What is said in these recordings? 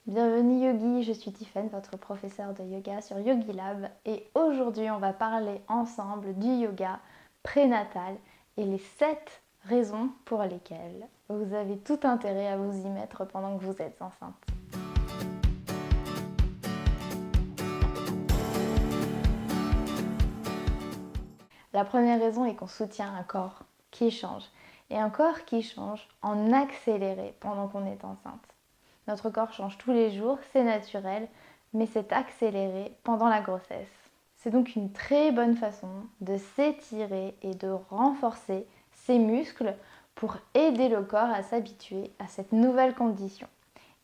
Bienvenue Yogi, je suis Tiffany, votre professeure de yoga sur YogiLab et aujourd'hui on va parler ensemble du yoga prénatal et les 7 raisons pour lesquelles vous avez tout intérêt à vous y mettre pendant que vous êtes enceinte. La première raison est qu'on soutient un corps qui change et un corps qui change en accéléré pendant qu'on est enceinte. Notre corps change tous les jours, c'est naturel, mais c'est accéléré pendant la grossesse. C'est donc une très bonne façon de s'étirer et de renforcer ses muscles pour aider le corps à s'habituer à cette nouvelle condition.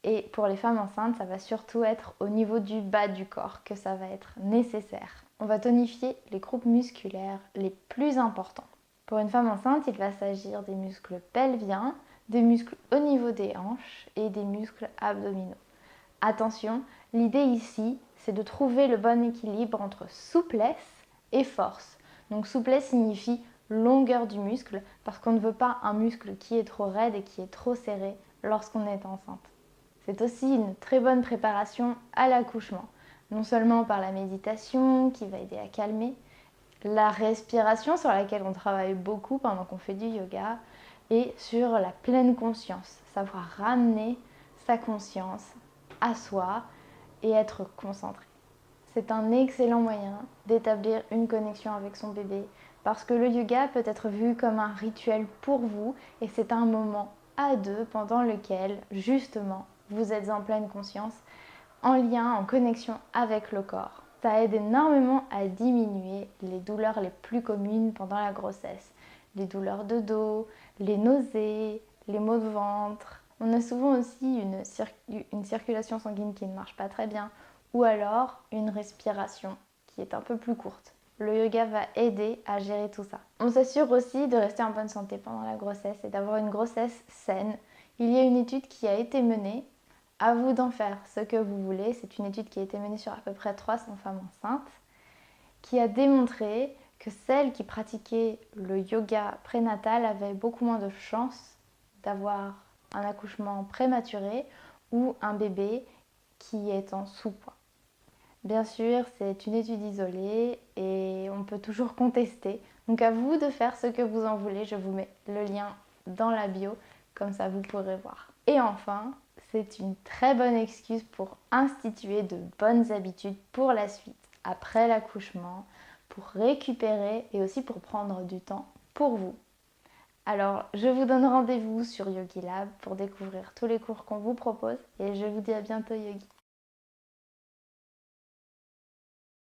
Et pour les femmes enceintes, ça va surtout être au niveau du bas du corps que ça va être nécessaire. On va tonifier les groupes musculaires les plus importants. Pour une femme enceinte, il va s'agir des muscles pelviens, des muscles au niveau des hanches et des muscles abdominaux. Attention, l'idée ici, c'est de trouver le bon équilibre entre souplesse et force. Donc souplesse signifie longueur du muscle parce qu'on ne veut pas un muscle qui est trop raide et qui est trop serré lorsqu'on est enceinte. C'est aussi une très bonne préparation à l'accouchement, non seulement par la méditation qui va aider à calmer, la respiration sur laquelle on travaille beaucoup pendant qu'on fait du yoga et sur la pleine conscience, savoir ramener sa conscience à soi et être concentré. C'est un excellent moyen d'établir une connexion avec son bébé parce que le yoga peut être vu comme un rituel pour vous et c'est un moment à deux pendant lequel justement vous êtes en pleine conscience, en lien, en connexion avec le corps. Ça aide énormément à diminuer les douleurs les plus communes pendant la grossesse. Les douleurs de dos, les nausées, les maux de ventre. On a souvent aussi une circulation sanguine qui ne marche pas très bien ou alors une respiration qui est un peu plus courte. Le yoga va aider à gérer tout ça. On s'assure aussi de rester en bonne santé pendant la grossesse et d'avoir une grossesse saine. Il y a une étude qui a été menée. À vous d'en faire ce que vous voulez. C'est une étude qui a été menée sur à peu près 300 femmes enceintes qui a démontré que celles qui pratiquaient le yoga prénatal avaient beaucoup moins de chances d'avoir un accouchement prématuré ou un bébé qui est en sous-poids. Bien sûr, c'est une étude isolée et on peut toujours contester. Donc à vous de faire ce que vous en voulez. Je vous mets le lien dans la bio, comme ça vous pourrez voir. Et enfin, c'est une très bonne excuse pour instituer de bonnes habitudes pour la suite, après l'accouchement, pour récupérer et aussi pour prendre du temps pour vous. Alors, je vous donne rendez-vous sur YogiLab pour découvrir tous les cours qu'on vous propose et je vous dis à bientôt Yogi.